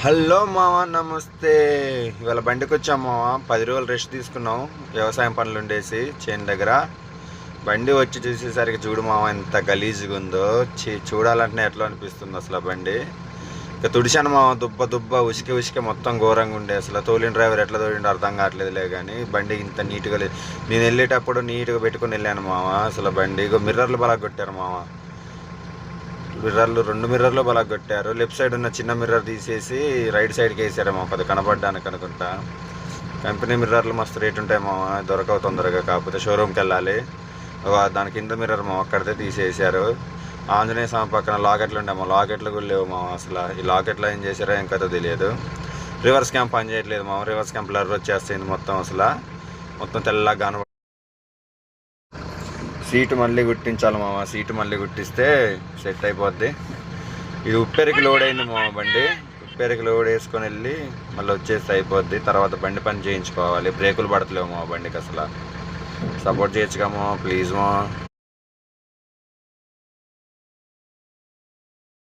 Hello మామ, నమస్తే. ఇవాళ బండికి వచ్చాం మామ. 10 రోజులు రెస్ట్ తీసుకున్నాం వ్యవసాయం పనులు ఉండేసి చేను దగ్గర. బండి వచ్చి చూసేసరికి చూడు మామ ఎంత గలీజ్గా ఉందో. చూడాలంటే ఎట్లా అనిపిస్తుంది అసలు. బండి ఇక తుడిచాను మామ, దుబ్బ ఉసికి మొత్తం ఘోరంగా ఉండే. అసలు తోలిన డ్రైవర్ ఎట్లా తోలిండో అర్థం కావట్లేదులే, కానీ బండి ఇంత నీట్గా లేదు. నేను వెళ్ళేటప్పుడు నీట్గా పెట్టుకుని వెళ్ళాను మామ. అసలు బండి మిర్రర్లు బలా కొట్టారు మామ. మిర్రర్లు 2 మిర్రర్లు బలా కొట్టారు. లెఫ్ట్ సైడ్ ఉన్న చిన్న మిర్రర్ తీసేసి రైట్ సైడ్కి వేసారేమో, కొద్ది కనపడ్డానికి అనుకుంటా. కంపెనీ మిర్రర్లు మస్తు రేట్ ఉంటాయి మామ, దొరకవు తొందరగా. కాకపోతే షోరూమ్కి వెళ్ళాలి. దాని కింద మిర్రర్ మా అక్కడితే తీసేసారు. ఆంజనేయ స్వామి పక్కన లాకెట్లు ఉండేమో, లాకెట్లు కూడా లేవు మామ. అసలు ఈ లాకెట్లో ఏం చేశారో ఏం కథ తెలియదు. రివర్స్ క్యాంప్ పని చేయట్లేదు మామ. రివర్స్ క్యాంప్ బ్లర్ వచ్చేస్తుంది మొత్తం. అసలు మొత్తం తెల్లగా కనబడి. సీటు మళ్ళీ కుట్టించాలి మామ. సీటు మళ్ళీ కుట్టిస్తే సెట్ అయిపోద్ది. ఇది ఉప్పేరికి లోడ్ అయింది మామ బండి. ఉప్పేరికి లోడ్ వేసుకొని వెళ్ళి మళ్ళీ వచ్చేస్తే అయిపోద్ది. తర్వాత బండి పని చేయించుకోవాలి. బ్రేకులు పడతలేవు మా బండికి. అసలు సపోర్ట్ చేయొచ్చుగా మా, ప్లీజ్ మా.